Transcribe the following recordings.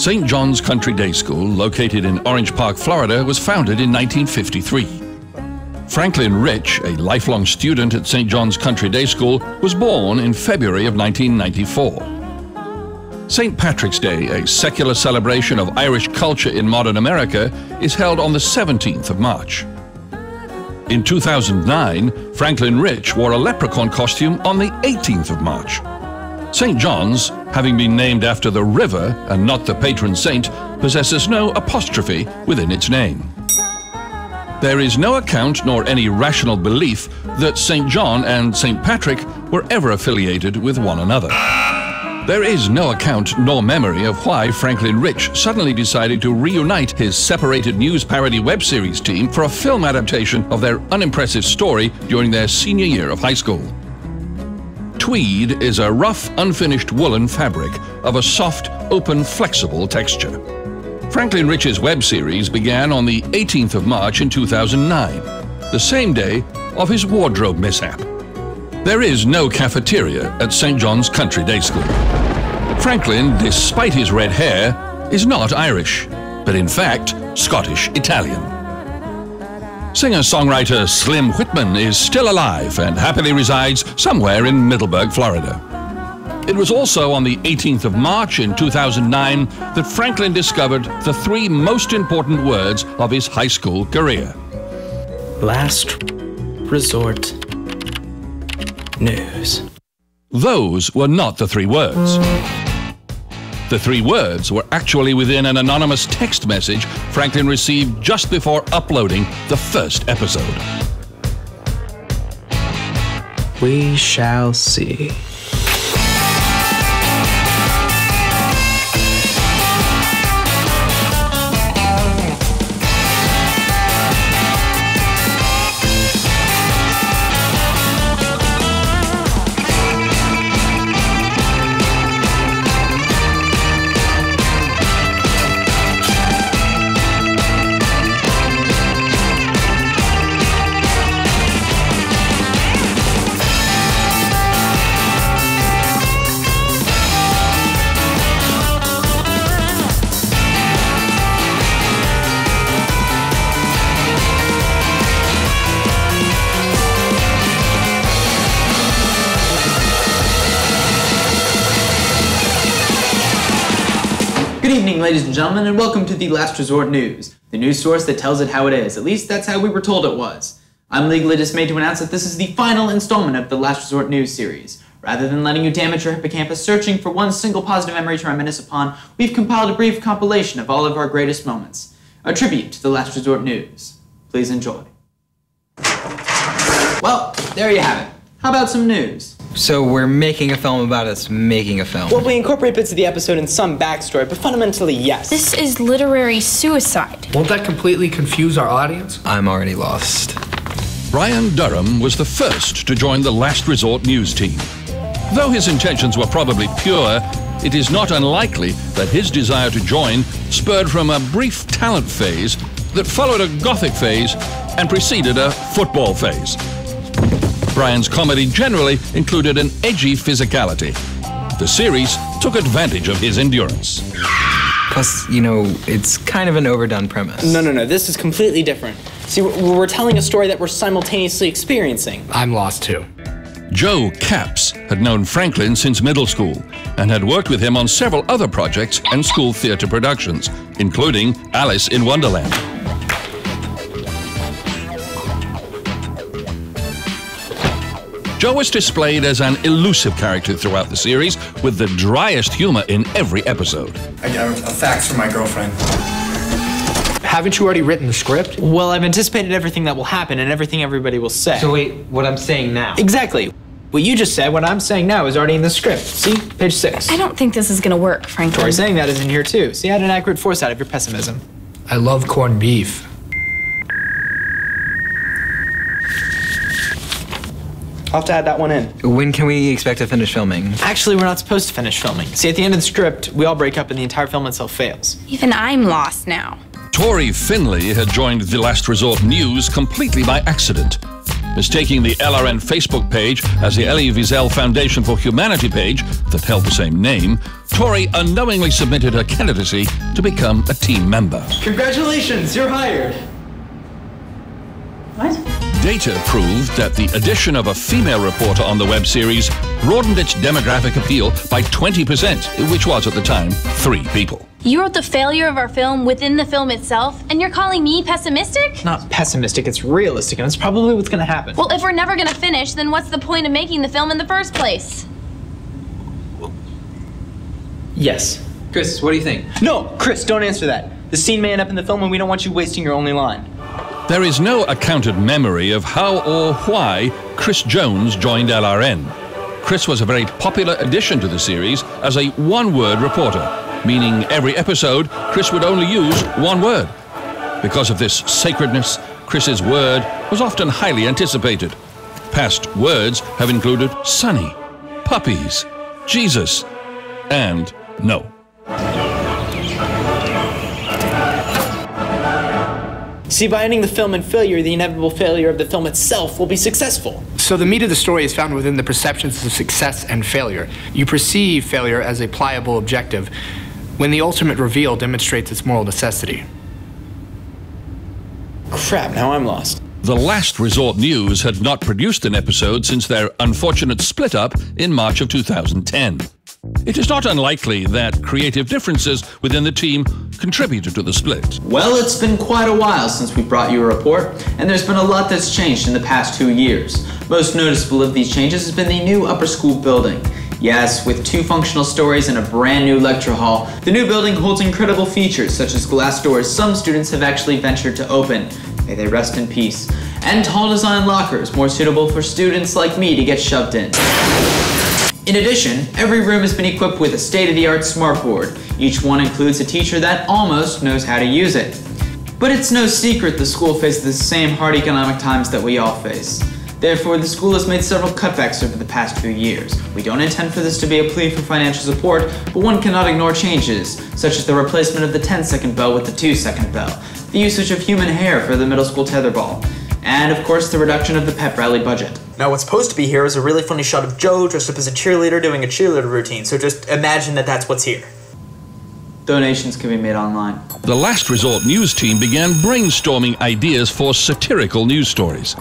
St. John's Country Day School, located in Orange Park, Florida, was founded in 1953. Franklin Rich, a lifelong student at St. John's Country Day School, was born in February of 1994. St. Patrick's Day, a secular celebration of Irish culture in modern America, is held on the 17th of March. In 2009, Franklin Rich wore a leprechaun costume on the 18th of March. St. John's, having been named after the river and not the patron saint, possesses no apostrophe within its name. There is no account nor any rational belief that St. John and St. Patrick were ever affiliated with one another. There is no account nor memory of why Franklin Rich suddenly decided to reunite his separated news parody web series team for a film adaptation of their unimpressive story during their senior year of high school. Tweed is a rough, unfinished woolen fabric of a soft, open, flexible texture. Franklin Rich's web series began on the 18th of March in 2009, the same day of his wardrobe mishap. There is no cafeteria at St. John's Country Day School. Franklin, despite his red hair, is not Irish, but in fact Scottish-Italian. Singer-songwriter Slim Whitman is still alive and happily resides somewhere in Middleburg, Florida. It was also on the 18th of March in 2009 that Franklin discovered the three most important words of his high school career. Last resort news. Those were not the three words. The three words were actually within an anonymous text message Franklin received just before uploading the first episode. We shall see. Good evening, ladies and gentlemen, and welcome to the Last Resort News, the news source that tells it how it is. At least that's how we were told it was. I'm legally dismayed to announce that this is the final installment of the Last Resort News series. Rather than letting you damage your hippocampus searching for one single positive memory to reminisce upon, we've compiled a brief compilation of all of our greatest moments. A tribute to the Last Resort News. Please enjoy. Well, there you have it. How about some news? So we're making a film about us making a film. Well, we incorporate bits of the episode and some backstory, but fundamentally, yes. This is literary suicide. Won't that completely confuse our audience? I'm already lost. Brian Durham was the first to join the Last Resort News team. Though his intentions were probably pure, it is not unlikely that his desire to join spurred from a brief talent phase that followed a gothic phase and preceded a football phase. Brian's comedy generally included an edgy physicality. The series took advantage of his endurance. Plus, you know, it's kind of an overdone premise. No, this is completely different. See, we're telling a story that we're simultaneously experiencing. I'm lost too. Joe Capps had known Franklin since middle school and had worked with him on several other projects and school theater productions, including Alice in Wonderland. Joe was displayed as an elusive character throughout the series, with the driest humor in every episode. I got a fax from my girlfriend. Haven't you already written the script? Well, I've anticipated everything that will happen and everything everybody will say. So wait, what I'm saying now? Exactly. What you just said, what I'm saying now, is already in the script. See? Page 6. I don't think this is gonna work, Franklin. Tori saying that is in here too. See, I had an accurate foresight of your pessimism. I love corned beef. I'll have to add that one in. When can we expect to finish filming? Actually, we're not supposed to finish filming. See, at the end of the script, we all break up and the entire film itself fails. Even I'm lost now. Tori Finley had joined the Last Resort News completely by accident. mistaking the LRN Facebook page as the Elie Wiesel Foundation for Humanity page that held the same name, Tori unknowingly submitted her candidacy to become a team member. Congratulations, you're hired. What? Data proved that the addition of a female reporter on the web series broadened its demographic appeal by 20%, which was at the time 3 people. You wrote the failure of our film within the film itself, and you're calling me pessimistic? Not pessimistic, it's realistic, and it's probably what's gonna happen. Well, if we're never gonna finish, then what's the point of making the film in the first place? Yes. Chris, what do you think? No, Chris, don't answer that. The scene may end up in the film and we don't want you wasting your only line. There is no accounted memory of how or why Chris Jones joined LRN. Chris was a very popular addition to the series as a one-word reporter, meaning every episode Chris would only use one word. Because of this sacredness, Chris's word was often highly anticipated. Past words have included sunny, puppies, Jesus, and no. See, by ending the film in failure, the inevitable failure of the film itself will be successful. So the meat of the story is found within the perceptions of success and failure. You perceive failure as a pliable objective when the ultimate reveal demonstrates its moral necessity. Crap, now I'm lost. The Last Resort News had not produced an episode since their unfortunate split-up in March of 2010. It is not unlikely that creative differences within the team contributed to the split. Well, it's been quite a while since we brought you a report, and there's been a lot that's changed in the past 2 years. Most noticeable of these changes has been the new upper school building. Yes, with 2 functional stories and a brand new lecture hall, the new building holds incredible features such as glass doors some students have actually ventured to open. May they rest in peace. And tall design lockers, more suitable for students like me to get shoved in. In addition, every room has been equipped with a state-of-the-art smartboard. Each one includes a teacher that almost knows how to use it. But it's no secret the school faces the same hard economic times that we all face. Therefore, the school has made several cutbacks over the past few years. We don't intend for this to be a plea for financial support, but one cannot ignore changes, such as the replacement of the 10-second bell with the 2-second bell, the usage of human hair for the middle school tetherball, and of course the reduction of the pep rally budget. Now what's supposed to be here is a really funny shot of Joe dressed up as a cheerleader doing a cheerleader routine, so just imagine that that's what's here. Donations can be made online. The Last Resort News team began brainstorming ideas for satirical news stories.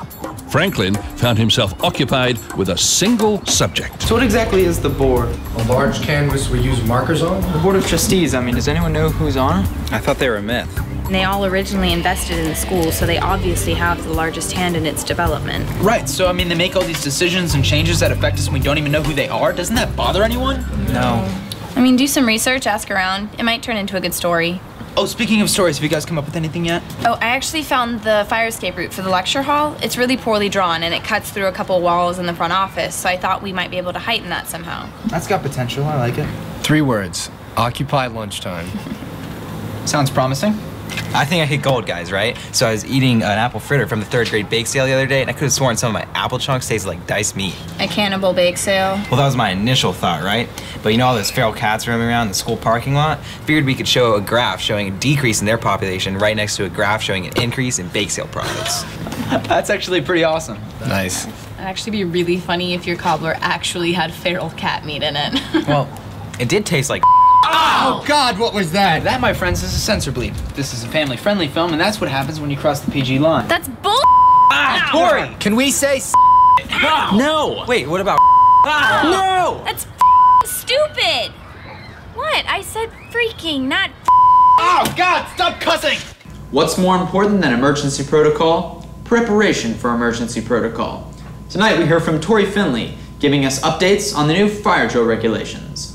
Franklin found himself occupied with a single subject. So what exactly is the board? A large canvas we use markers on? The Board of Trustees, I mean, does anyone know who's on it? I thought they were a myth. They all originally invested in the school, so they obviously have the largest hand in its development. Right, so I mean they make all these decisions and changes that affect us and we don't even know who they are. Doesn't that bother anyone? No. I mean, do some research, ask around. It might turn into a good story. Oh, speaking of stories, have you guys come up with anything yet? Oh, I actually found the fire escape route for the lecture hall. It's really poorly drawn, and it cuts through a couple walls in the front office, so I thought we might be able to heighten that somehow. That's got potential, I like it. 3 words. Occupy lunchtime. Sounds promising. I think I hit gold, guys, right? So I was eating an apple fritter from the 3rd grade bake sale the other day, and I could have sworn some of my apple chunks tasted like diced meat. A cannibal bake sale. Well, that was my initial thought, right? But you know all those feral cats roaming around the school parking lot? Figured we could show a graph showing a decrease in their population right next to a graph showing an increase in bake sale profits. That's actually pretty awesome. Nice. It'd actually be really funny if your cobbler actually had feral cat meat in it. Well, it did taste like Oh, God, what was that? That, my friends, is a censor bleep. This is a family-friendly film, and that's what happens when you cross the PG line. That's bull. Tori! Can we say No! Wait, what about No! That's stupid. What? I said freaking, not Oh, God, stop cussing! What's more important than emergency protocol? Preparation for emergency protocol. Tonight we hear from Tori Finley, giving us updates on the new fire drill regulations.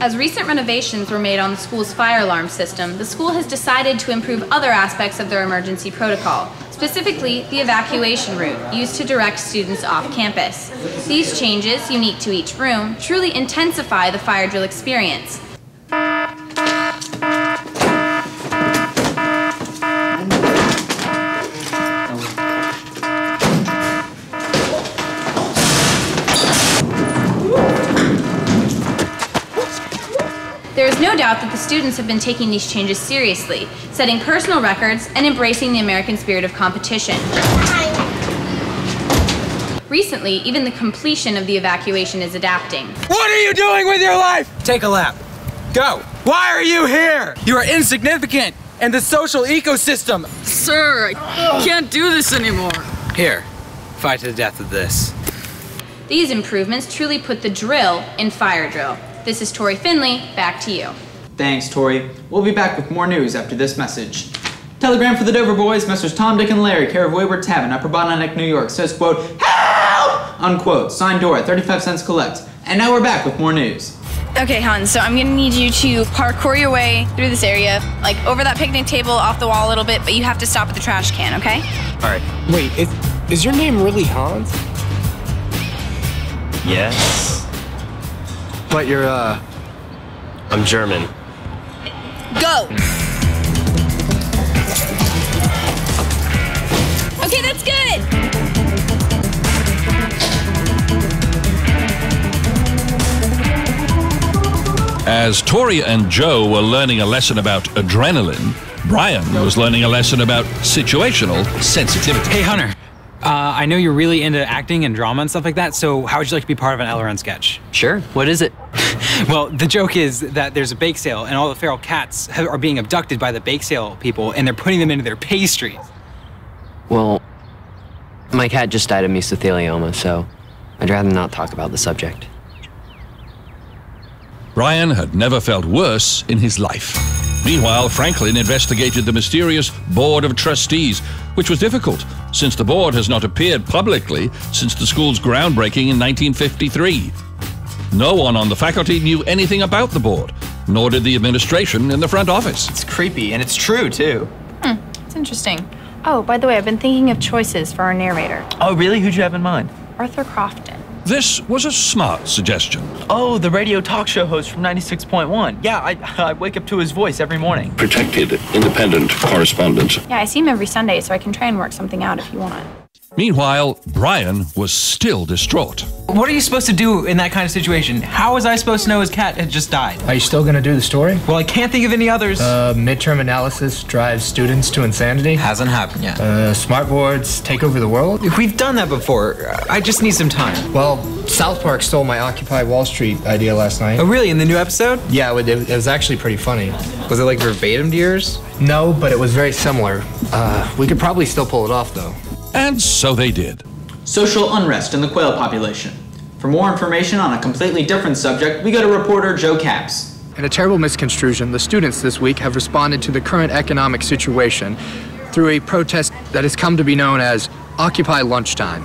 As recent renovations were made on the school's fire alarm system, the school has decided to improve other aspects of their emergency protocol, specifically the evacuation route used to direct students off campus. These changes, unique to each room, truly intensify the fire drill experience. There is no doubt that the students have been taking these changes seriously, setting personal records and embracing the American spirit of competition. Recently, even the completion of the evacuation is adapting. What are you doing with your life? Take a lap. Go. Why are you here? You are insignificant in the social ecosystem. Sir, I can't do this anymore. Here, fight to the death of this. These improvements truly put the drill in fire drill. This is Tori Finley, back to you. Thanks, Tori. We'll be back with more news after this message. Telegram for the Dover Boys, Messrs. Tom, Dick, and Larry, care of Wayward Tavern, Upper Bottleneck, New York, says, quote, "Help!" unquote. Signed Dora, 35 cents collect. And now we're back with more news. Okay, Hans, so I'm gonna need you to parkour your way through this area, like over that picnic table, off the wall a little bit, but you have to stop at the trash can, okay? All right. Wait, is your name really Hans? Yes. But you're, I'm German. Go! Okay, that's good! As Tori and Joe were learning a lesson about adrenaline, Brian was learning a lesson about situational sensitivity. Hey, Hunter. I know you're really into acting and drama and stuff like that, so how would you like to be part of an LRN sketch? Sure. What is it? Well, the joke is that there's a bake sale and all the feral cats are being abducted by the bake sale people and they're putting them into their pastries. Well, my cat just died of mesothelioma, so I'd rather not talk about the subject. Brian had never felt worse in his life. Meanwhile, Franklin investigated the mysterious Board of Trustees, which was difficult, since the board has not appeared publicly since the school's groundbreaking in 1953. No one on the faculty knew anything about the board, nor did the administration in the front office. It's creepy, and it's true, too. It's interesting. Oh, by the way, I've been thinking of choices for our narrator. Oh, really? Who'd you have in mind? Arthur Crofton. This was a smart suggestion. Oh, the radio talk show host from 96.1. Yeah, I wake up to his voice every morning. Protected, independent correspondent. Yeah, I see him every Sunday, so I can try and work something out if you want. Meanwhile, Brian was still distraught. What are you supposed to do in that kind of situation? How was I supposed to know his cat had just died? Are you still gonna do the story? Well, I can't think of any others. Midterm analysis drives students to insanity. Hasn't happened yet. Smart boards take over the world. We've done that before. I just need some time. Well, South Park stole my Occupy Wall Street idea last night. Oh, really? In the new episode? Yeah, it was actually pretty funny. Was it like verbatim to yours? No, but it was very similar. We could probably still pull it off, though. And so they did. Social unrest in the quail population. For more information on a completely different subject, we go to reporter Joe Capps. In a terrible misconstruction, the students this week have responded to the current economic situation through a protest that has come to be known as Occupy Lunchtime.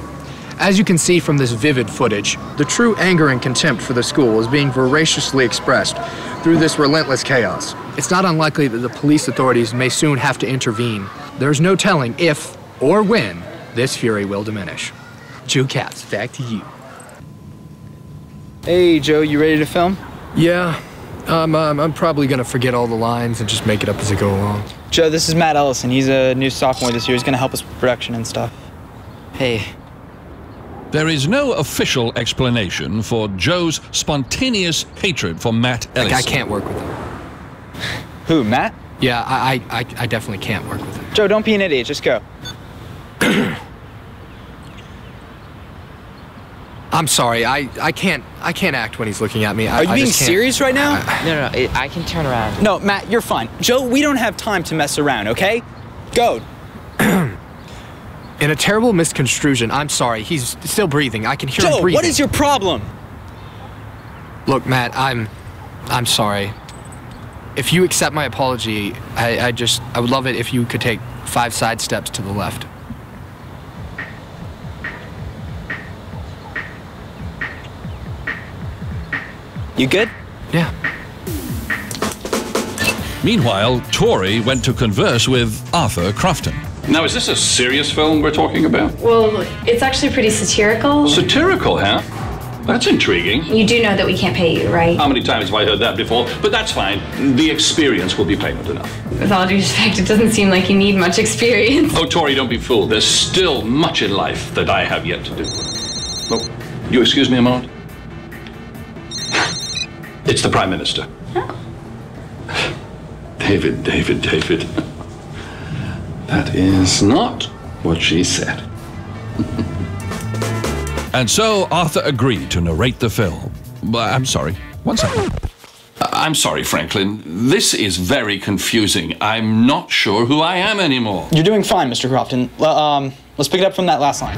As you can see from this vivid footage, the true anger and contempt for the school is being voraciously expressed through this relentless chaos. It's not unlikely that the police authorities may soon have to intervene. There's no telling if or when this fury will diminish. Joe Capps, back to you. Hey, Joe, you ready to film? Yeah, I'm probably gonna forget all the lines and just make it up as I go along. Joe, this is Matt Ellison. He's a new sophomore this year. He's gonna help us with production and stuff. Hey. There is no official explanation for Joe's spontaneous hatred for Matt Ellison. Like, I can't work with him. Who, Matt? Yeah, I definitely can't work with him. Joe, don't be an idiot. Just go. I'm sorry, I can't act when he's looking at me. Are you being serious right now? No, I can turn around. No, Matt, you're fine. Joe, we don't have time to mess around, okay? Go. In a terrible misconstruction, I'm sorry, he's still breathing. I can hear him breathing. Joe, what is your problem? Look, Matt, I'm sorry. If you accept my apology, I would love it if you could take 5 side steps to the left. You good? Yeah. Meanwhile, Tori went to converse with Arthur Crofton. Now, is this a serious film we're talking about? Well, it's actually pretty satirical. Satirical, huh? That's intriguing. You do know that we can't pay you, right? How many times have I heard that before? But that's fine. The experience will be payment enough. With all due respect, it doesn't seem like you need much experience. Oh, Tori, don't be fooled. There's still much in life that I have yet to do. Oh, you excuse me a moment? It's the Prime Minister. Oh. David. That is not what she said. And so Arthur agreed to narrate the film. I'm sorry, 1 second. I'm sorry, Franklin. This is very confusing. I'm not sure who I am anymore. You're doing fine, Mr. Crofton. Let's pick it up from that last line.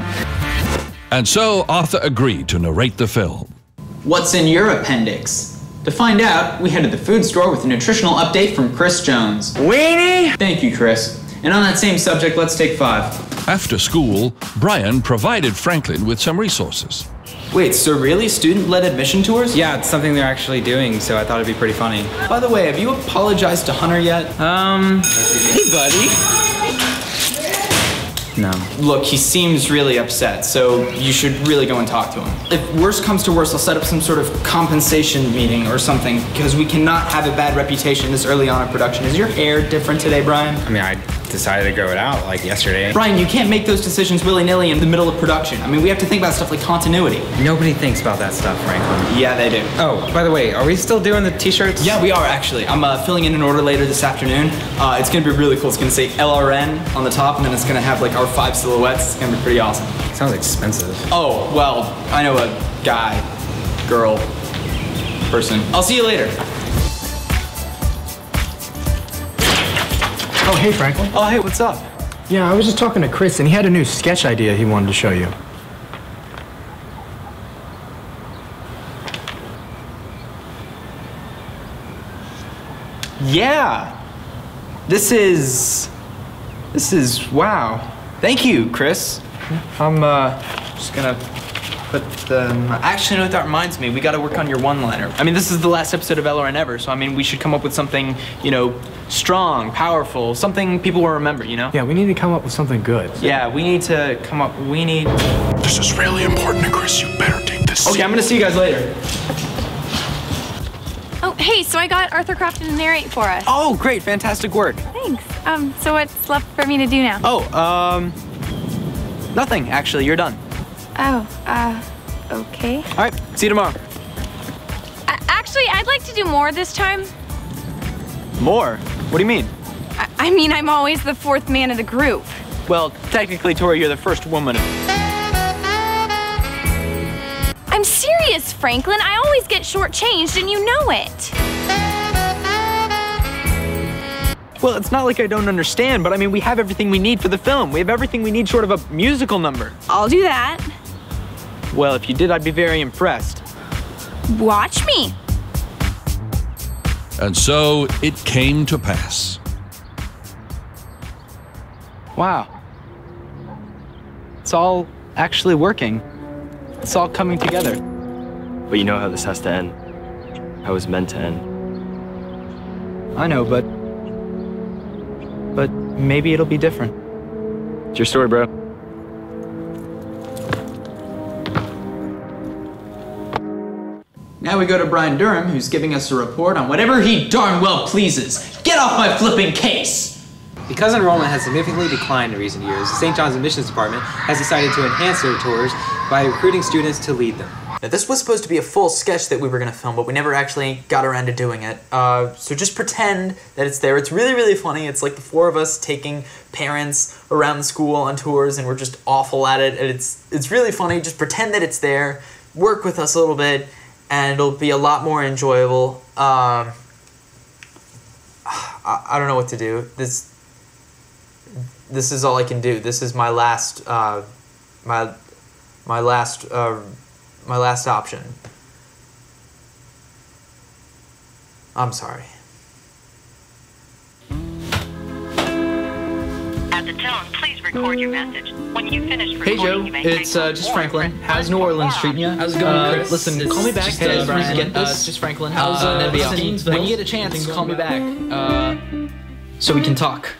And so Arthur agreed to narrate the film. What's in your appendix? To find out, we head to the food store with a nutritional update from Chris Jones. Weenie! Thank you, Chris. And on that same subject, let's take 5. After school, Brian provided Franklin with some resources. Wait, so really? Student-led admission tours? Yeah, it's something they're actually doing, so I thought it'd be pretty funny. By the way, have you apologized to Hunter yet? Hey, buddy. No. Look, he seems really upset, so you should really go and talk to him. If worse comes to worse, I'll set up some sort of compensation meeting or something, because we cannot have a bad reputation this early on in production. Is your hair different today, Brian? I mean, I decided to grow it out, like, yesterday. Brian, you can't make those decisions willy-nilly in the middle of production. I mean, we have to think about stuff like continuity. Nobody thinks about that stuff, Franklin. Yeah, they do. Oh, by the way, are we still doing the t-shirts? Yeah, we are, actually. I'm filling in an order later this afternoon. It's gonna be really cool. It's gonna say LRN on the top, and then it's gonna have, like, our 5 silhouettes. It's gonna be pretty awesome. Sounds expensive. Oh, well, I know a guy, girl, person. I'll see you later. Oh, hey, Franklin. Oh, hey, what's up? Yeah, I was just talking to Chris, and he had a new sketch idea he wanted to show you. Yeah. This is, wow. Thank you, Chris. I'm just gonna put them, actually, you know what, that reminds me, we gotta work on your one-liner. I mean, this is the last episode of LRN Ever, so I mean, we should come up with something, you know, strong, powerful, something people will remember, you know? Yeah, we need to come up with something good. Yeah, we need to come up, This is really important to Chris, you better take this. Okay, I'm gonna see you guys later. Oh, hey, so I got Arthur Crofton to narrate for us. Oh, great, fantastic work. Thanks. So what's left for me to do now? Oh, nothing, actually, you're done. Oh, okay. All right, see you tomorrow. Actually, I'd like to do more this time. More? What do you mean? I mean, I'm always the 4th man of the group. Well, technically, Tori, you're the first woman. I'm serious, Franklin. I always get shortchanged, and you know it. Well, it's not like I don't understand, but I mean, we have everything we need for the film. We have everything we need, sort of a musical number. I'll do that. Well, if you did, I'd be very impressed. Watch me. And so it came to pass. Wow. It's all actually working. It's all coming together. But you know how this has to end. How it was meant to end. I know, but maybe it'll be different. It's your story, bro. Now we go to Brian Durham, who's giving us a report on whatever he darn well pleases. Get off my flipping case! Because enrollment has significantly declined in recent years, the St. John's Admissions Department has decided to enhance their tours by recruiting students to lead them. Now, this was supposed to be a full sketch that we were going to film, but we never actually got around to doing it. So just pretend that it's there. It's really, really funny. It's like the 4 of us taking parents around the school on tours, and we're just awful at it. And it's really funny. Just pretend that it's there. Work with us a little bit, and it'll be a lot more enjoyable. I don't know what to do. This is all I can do. This is my last my last option. I'm sorry. At the tone, please record your message. When you finish recording, Hey Joe, you may it's just Franklin. How's New Orleans treating you? How's it going, Chris? Listen, call me back. Just, Brian. get this. It's just Franklin. How's listen, when you get a chance, call me back. So we can talk.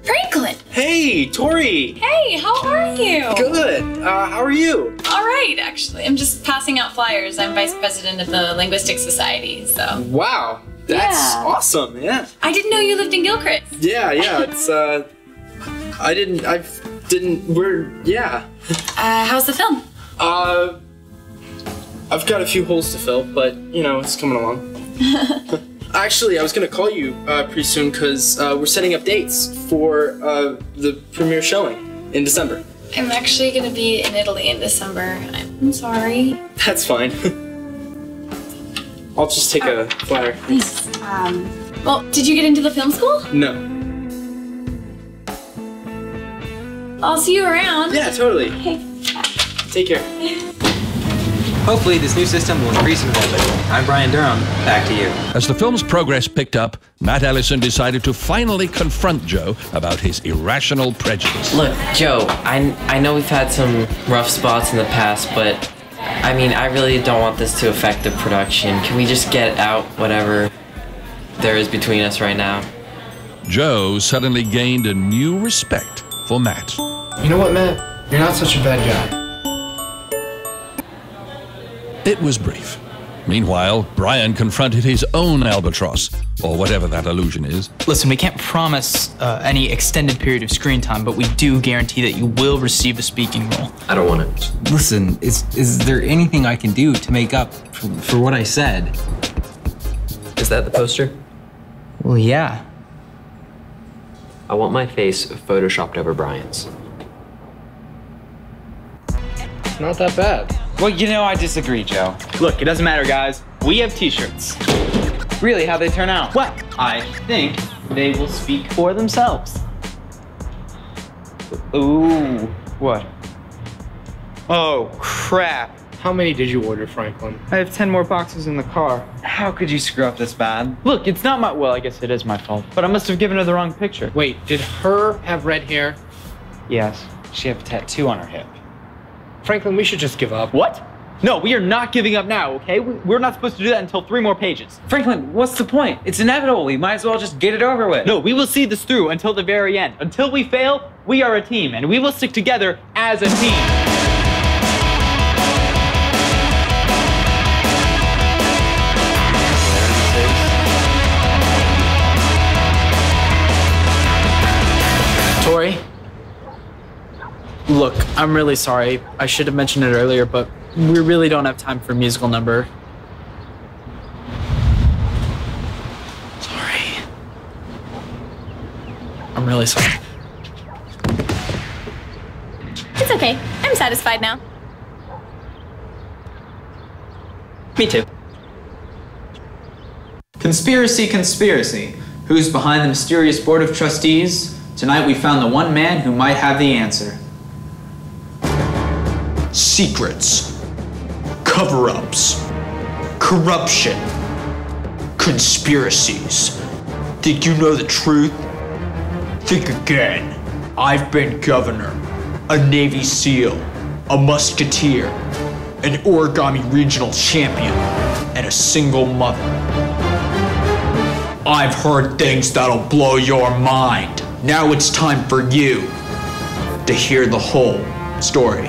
Franklin! Hey, Tori! Hey, how are you? Good. How are you? All right, actually. I'm just passing out flyers. I'm vice president of the Linguistic Society, so. Wow. That's Yeah. awesome, yeah. I didn't know you lived in Gilchrist. Yeah, it's, yeah. How's the film? I've got a few holes to fill, but, you know, it's coming along. Actually, I was gonna call you pretty soon because we're setting up dates for the premiere showing. In December. I'm actually gonna be in Italy in December. I'm sorry. That's fine. I'll just take a flyer. Thanks. Well, did you get into the film school? No. I'll see you around. Yeah, totally. Okay. Take care. Hopefully this new system will increase enrollment. I'm Brian Durham. Back to you. As the film's progress picked up, Matt Ellison decided to finally confront Joe about his irrational prejudice. Look, Joe, I know we've had some rough spots in the past, but I mean, I really don't want this to affect the production. Can we just get out whatever there is between us right now? Joe suddenly gained a new respect for Matt. You know what, Matt? You're not such a bad guy. It was brief. Meanwhile, Brian confronted his own albatross, or whatever that illusion is. Listen, we can't promise any extended period of screen time, but we do guarantee that you will receive a speaking role. I don't want it. Listen, is there anything I can do to make up for what I said? Is that the poster? Well, yeah. I want my face photoshopped over Brian's. Not that bad. Well, you know, I disagree, Joe. Look, it doesn't matter, guys. We have t-shirts. Really, how'd they turn out? Well, I think they will speak for themselves. Ooh, what? Oh, crap. How many did you order, Franklin? I have 10 more boxes in the car. How could you screw up this bad? Look, it's not my, well, I guess it is my fault, but I must have given her the wrong picture. Wait, did her have red hair? Yes, she had a tattoo on her hip. Franklin, we should just give up. What? No, we are not giving up now, okay? We're not supposed to do that until 3 more pages. Franklin, what's the point? It's inevitable. We might as well just get it over with. No, we will see this through until the very end. Until we fail, we are a team, and we will stick together as a team. Tori? Look, I'm really sorry. I should have mentioned it earlier, but we really don't have time for a musical number. Sorry. I'm really sorry. It's okay. I'm satisfied now. Me too. Conspiracy, conspiracy. Who's behind the mysterious board of trustees? Tonight we found the one man who might have the answer. Secrets, cover-ups, corruption, conspiracies. Think you know the truth? Think again. I've been governor, a Navy SEAL, a musketeer, an origami regional champion, and a single mother. I've heard things that'll blow your mind. Now it's time for you to hear the whole story.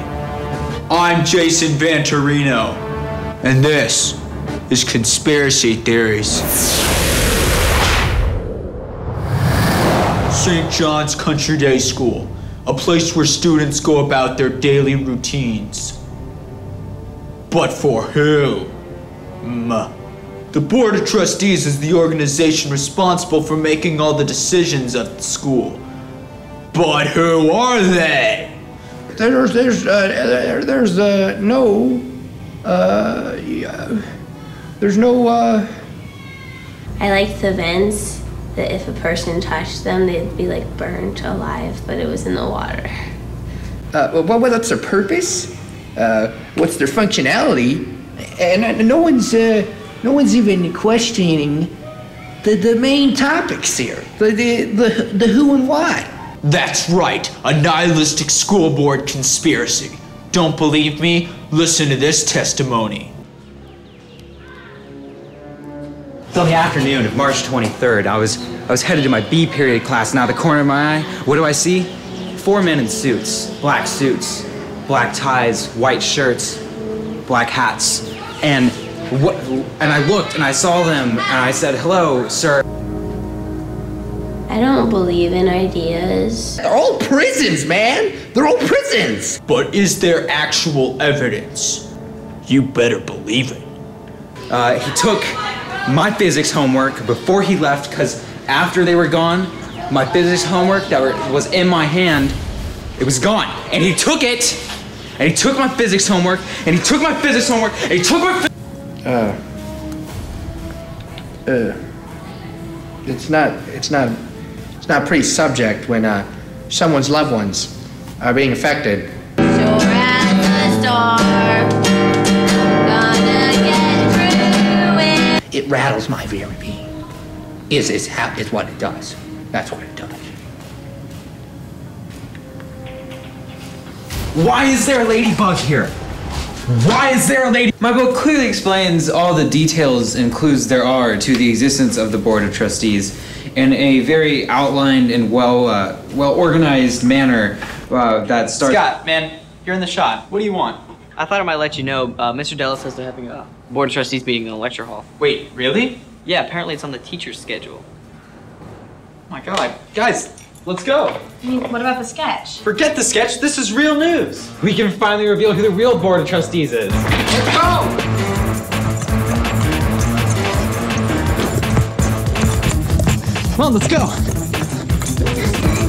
I'm Jason Vantorino, and this is Conspiracy Theories. St. John's Country Day School, a place where students go about their daily routines. But for who? The Board of Trustees is the organization responsible for making all the decisions of the school. But who are they? There's no. I like the vents, that if a person touched them, they'd be like burnt alive, but it was in the water. What's their purpose? What's their functionality? And no one's even questioning the main topics here, the who and why. That's right, a nihilistic school board conspiracy. Don't believe me? Listen to this testimony. It's on the afternoon of March 23rd. I was headed to my B period class, and out of the corner of my eye, what do I see? 4 men in suits, black ties, white shirts, black hats, and I looked and I saw them and I said, "Hello, sir." I don't believe in ideas. They're all prisons, man! They're all prisons! But is there actual evidence? You better believe it. He took my physics homework before he left, because after they were gone, my physics homework that was in my hand, It was gone. And he took it, and he took my physics homework, and he took my physics homework, and he took my It's not a pretty subject when someone's loved ones are being affected. It rattles my very being. Is what it does. That's what it does. Why is there a ladybug here? Why is there a lady? My book clearly explains all the details and clues there are to the existence of the Board of Trustees in a very outlined and well organized manner that starts. Scott, man, you're in the shot. What do you want? I thought I might let you know, Mr. Della says they're having a Board of Trustees meeting in the lecture hall. Wait, really? Yeah, apparently it's on the teacher's schedule. Oh my god. Guys, let's go. I mean, what about the sketch? Forget the sketch, this is real news. We can finally reveal who the real Board of Trustees is. Let's go! Come on, let's go.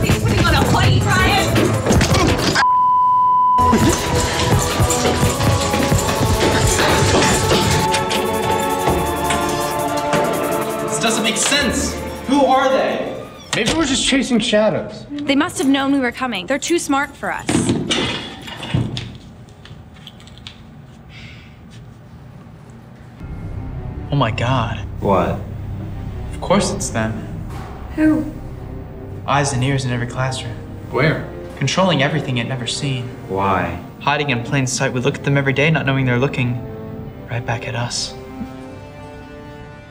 He's putting on a plate, Ryan! This doesn't make sense. Who are they? Maybe we're just chasing shadows. They must have known we were coming. They're too smart for us. Oh my god. What? Of course it's them. Who? Eyes and ears in every classroom. Where? Controlling everything yet never seen. Why? Hiding in plain sight. We look at them every day not knowing they're looking right back at us.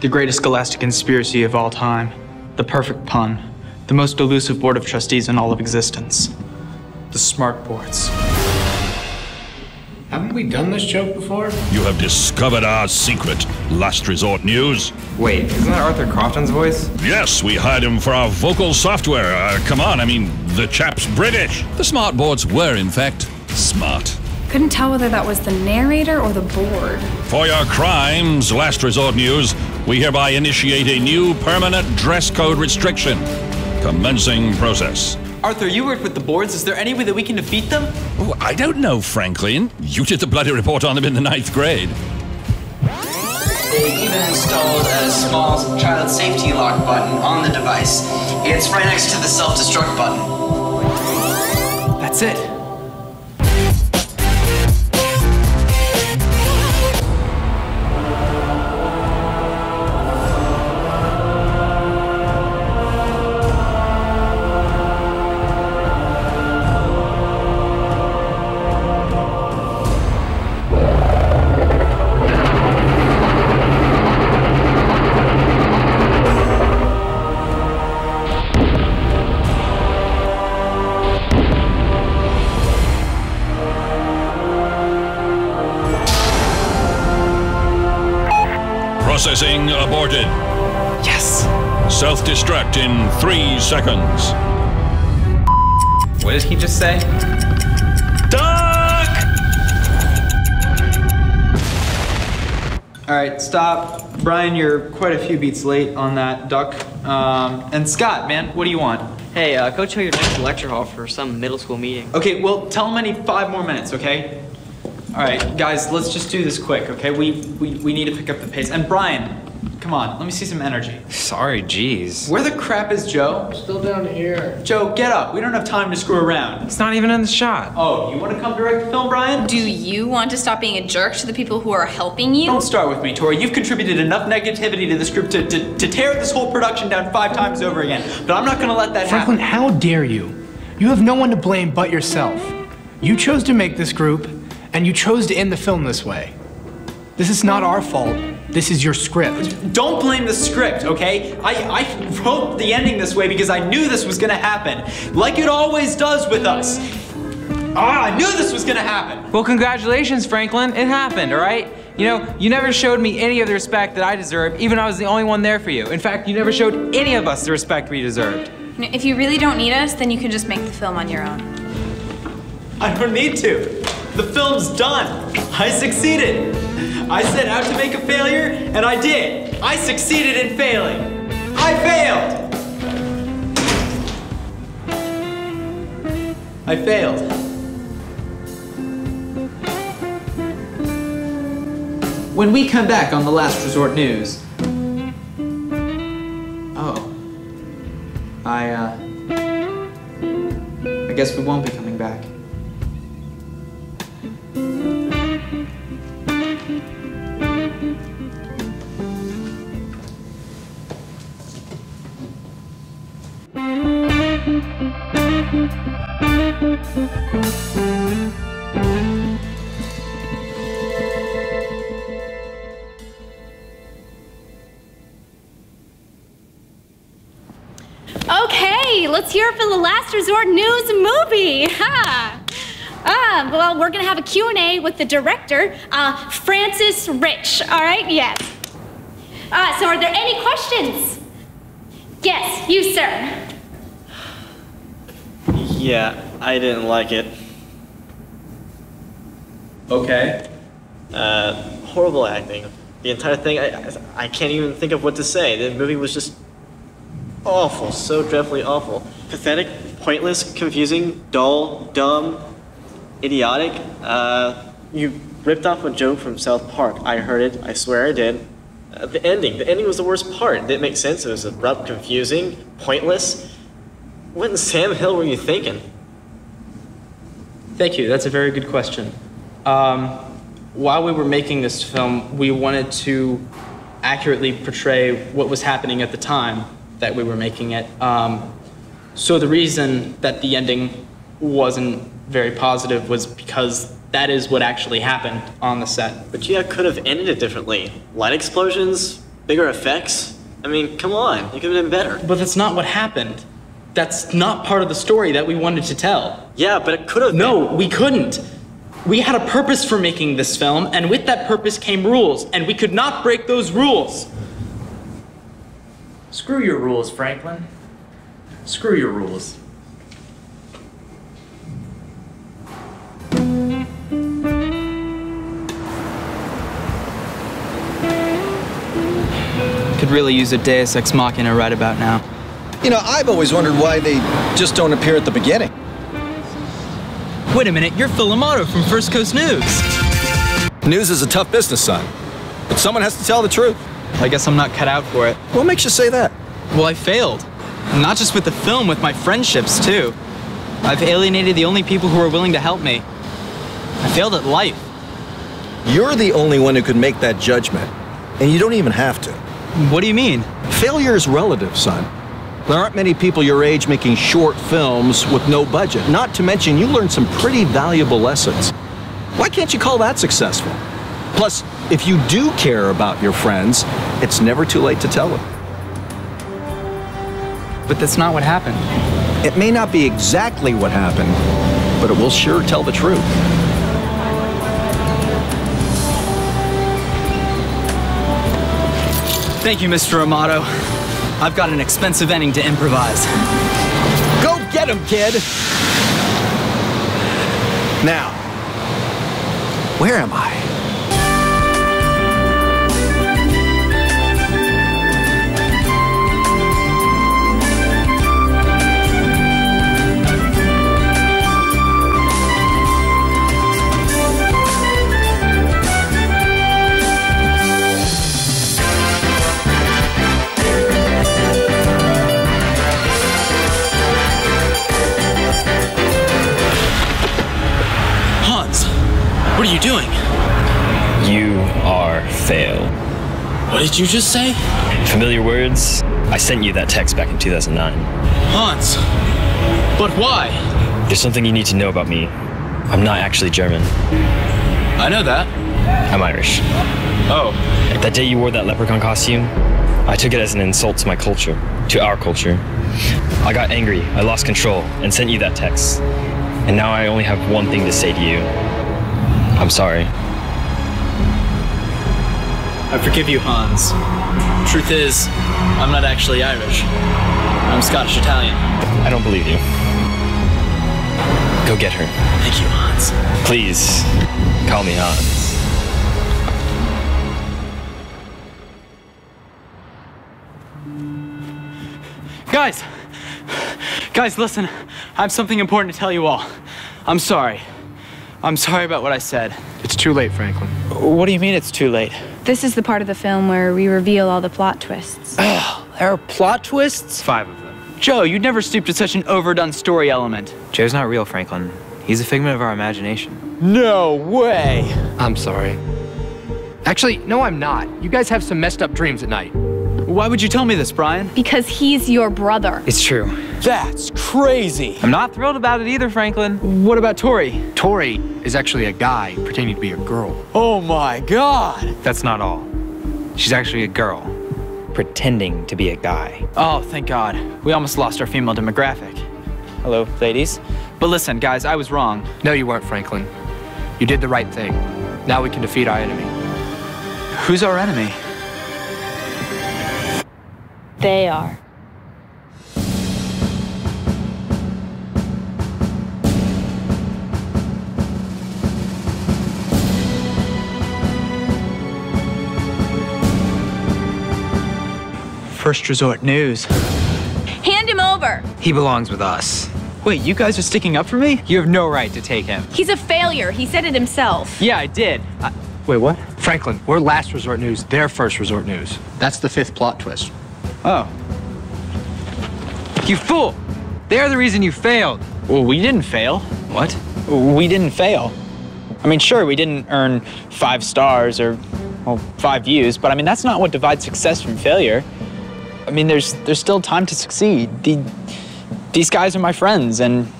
The greatest scholastic conspiracy of all time. The perfect pun. The most elusive Board of Trustees in all of existence. The Smart Boards. Haven't we done this joke before? You have discovered our secret. Last Resort News. Wait, isn't that Arthur Crofton's voice? Yes, we hired him for our vocal software. Come on, I mean, the chap's British. The smart boards were, in fact, smart. Couldn't tell whether that was the narrator or the board. For your crimes, Last Resort News, we hereby initiate a new permanent dress code restriction. Commencing process. Arthur, you worked with the boards. Is there any way that we can defeat them? Oh, I don't know, Franklin. You did the bloody report on them in the 9th grade. They even installed a small child safety lock button on the device. It's right next to the self-destruct button. That's it. Processing aborted. Yes. Self-destruct in 3 seconds. What did he just say? Duck! All right, stop. Brian, you're quite a few beats late on that duck. And Scott, man, what do you want? Hey, Coach Hilliard next to the lecture hall for some middle school meeting. Okay, well, tell him I need 5 more minutes, okay? All right, guys, let's just do this quick, okay? We need to pick up the pace. And Brian, come on, let me see some energy. Sorry, jeez. Where the crap is Joe? Still down here. Joe, get up. We don't have time to screw around. It's not even in the shot. Oh, you want to come direct the film, Brian? Do you want to stop being a jerk to the people who are helping you? Don't start with me, Tori. You've contributed enough negativity to this group to tear this whole production down 5 times over again. But I'm not going to let that Franklin, happen. how dare you? You have no one to blame but yourself. You chose to make this group, and you chose to end the film this way. This is not our fault. This is your script. Don't blame the script, okay? I wrote the ending this way because I knew this was gonna happen. Like it always does with us. I knew this was gonna happen. Well, congratulations, Franklin. It happened, all right? You know, you never showed me any of the respect that I deserved, even though I was the only one there for you. In fact, you never showed any of us the respect we deserved. If you really don't need us, then you can just make the film on your own. I don't need to. The film's done. I succeeded. I set out to make a failure, and I did. I succeeded in failing. I failed. I failed. When we come back on the Last Resort News... Oh. I guess we won't be coming back. Okay, let's hear it for the Last Resort News movie. Well, we're gonna have a Q&A with the director, Francis Rich. All right, yes. So are there any questions? Yes, you, sir. Yeah, I didn't like it. Okay. Horrible acting. The entire thing, I can't even think of what to say. The movie was just awful, so dreadfully awful. Pathetic, pointless, confusing, dull, dumb, idiotic. You ripped off a joke from South Park. I heard it, I swear I did. The ending was the worst part. It didn't make sense, it was abrupt, confusing, pointless. What in Sam Hill were you thinking? Thank you, that's a very good question. While we were making this film, we wanted to accurately portray what was happening at the time that we were making it. So the reason that the ending wasn't very positive was because that is what actually happened on the set. But yeah, could have ended it differently. Light explosions, bigger effects. I mean, come on, it could have been better. But that's not what happened. That's not part of the story that we wanted to tell. Yeah, but it could have No, we couldn't. We had a purpose for making this film, and with that purpose came rules, and we could not break those rules. Screw your rules, Franklin. Screw your rules. Could really use a Deus Ex Machina right about now. You know, I've always wondered why they just don't appear at the beginning. Wait a minute, you're Phil Amato from First Coast News. News is a tough business, son. But someone has to tell the truth. I guess I'm not cut out for it. What makes you say that? Well, I failed. Not just with the film, with my friendships, too. I've alienated the only people who are willing to help me. I failed at life. You're the only one who could make that judgment, and you don't even have to. What do you mean? Failure is relative, son. There aren't many people your age making short films with no budget. Not to mention, you learned some pretty valuable lessons. Why can't you call that successful? Plus, if you do care about your friends, it's never too late to tell them. But that's not what happened. It may not be exactly what happened, but it will sure tell the truth. Thank you, Mr. Amato. I've got an expensive ending to improvise. Go get him, kid! Now, where am I? What are you doing? You are fail. What did you just say? Familiar words? I sent you that text back in 2009. Hans. But why? There's something you need to know about me. I'm not actually German. I know that. I'm Irish. Oh. That day you wore that leprechaun costume, I took it as an insult to my culture, to our culture. I got angry, I lost control, and sent you that text. And now I only have one thing to say to you. I'm sorry. I forgive you, Hans. Truth is, I'm not actually Irish. I'm Scottish-Italian. I don't believe you. Go get her. Thank you, Hans. Please, call me Hans. Guys! Guys, listen. I have something important to tell you all. I'm sorry. I'm sorry about what I said. It's too late, Franklin. What do you mean it's too late? This is the part of the film where we reveal all the plot twists. There are plot twists? 5 of them. Joe, you'd never stoop to such an overdone story element. Joe's not real, Franklin. He's a figment of our imagination. No way! I'm sorry. Actually, no, I'm not. You guys have some messed up dreams at night. Why would you tell me this, Brian? Because he's your brother. It's true. That's crazy. I'm not thrilled about it either, Franklin. What about Tori? Tori is actually a guy pretending to be a girl. Oh my God! That's not all. She's actually a girl, pretending to be a guy. Oh, thank God. We almost lost our female demographic. Hello, ladies. But listen, guys, I was wrong. No, you weren't, Franklin. You did the right thing. Now we can defeat our enemy. Who's our enemy? They are. First Resort News. Hand him over. He belongs with us. Wait, you guys are sticking up for me? You have no right to take him. He's a failure. He said it himself. Yeah, I did. Wait, what? Franklin, we're Last Resort News. They're First Resort News. That's the 5th plot twist. Oh. You fool! They're the reason you failed. Well, we didn't fail. What? We didn't fail. I mean, sure, we didn't earn 5 stars or, well, 5 views, but I mean, that's not what divides success from failure. I mean, there's still time to succeed. These guys are my friends, and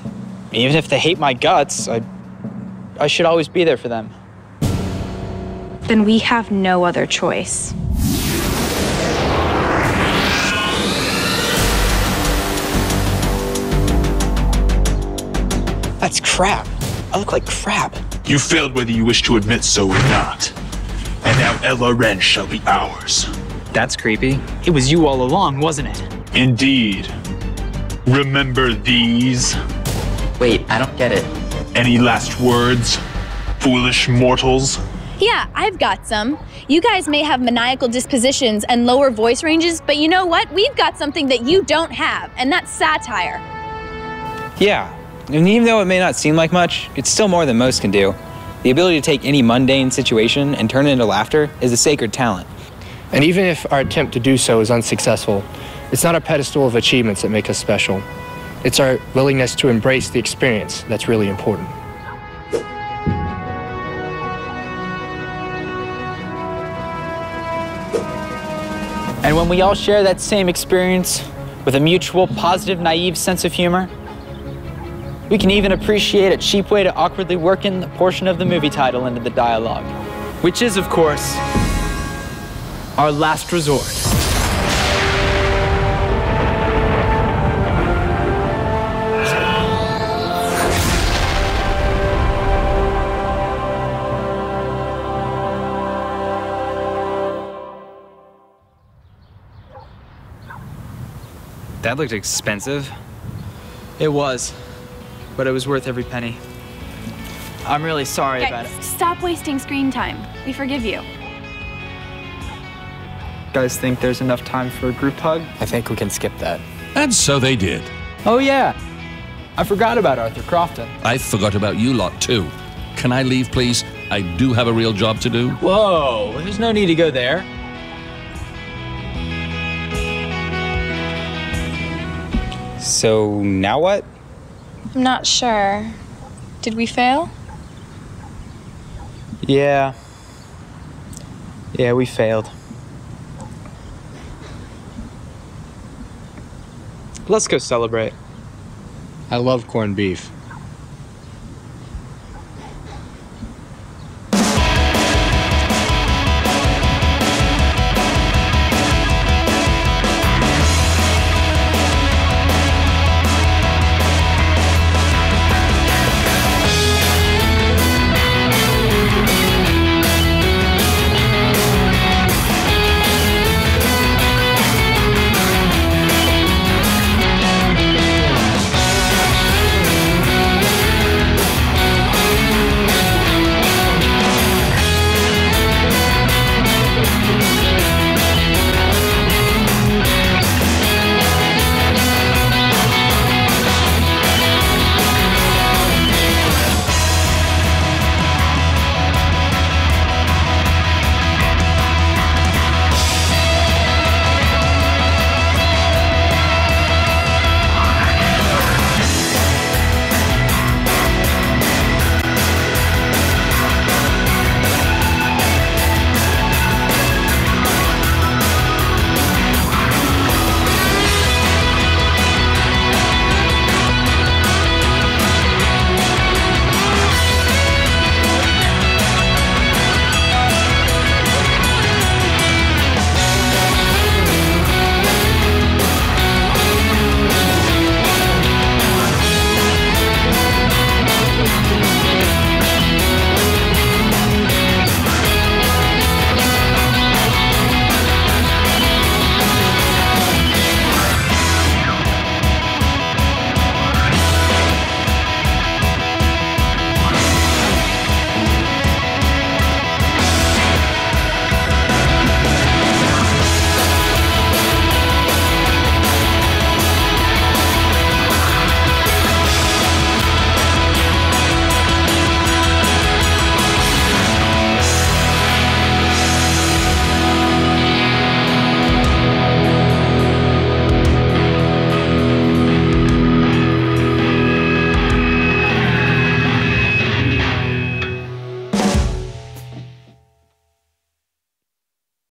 even if they hate my guts, I should always be there for them. Then we have no other choice. That's crap. I look like crap. You failed whether you wish to admit so or not. And now LRN shall be ours. That's creepy. It was you all along, wasn't it? Indeed. Remember these? Wait, I don't get it. Any last words, foolish mortals? Yeah, I've got some. You guys may have maniacal dispositions and lower voice ranges, but you know what? We've got something that you don't have, and that's satire. Yeah, and even though it may not seem like much, it's still more than most can do. The ability to take any mundane situation and turn it into laughter is a sacred talent. And even if our attempt to do so is unsuccessful, it's not a pedestal of achievements that make us special. It's our willingness to embrace the experience that's really important. And when we all share that same experience with a mutual, positive, naive sense of humor, we can even appreciate a cheap way to awkwardly work in a portion of the movie title into the dialogue, which is, of course, our last resort. That looked expensive. It was, but it was worth every penny. I'm really sorry about it. Stop wasting screen time. We forgive you. Guys think there's enough time for a group hug? I think we can skip that. And so they did. Oh yeah, I forgot about Arthur Crofton. I forgot about you lot too. Can I leave, please? I do have a real job to do. Whoa, there's no need to go there. So now what? I'm not sure. Did we fail? Yeah, we failed. Let's go celebrate. I love corned beef.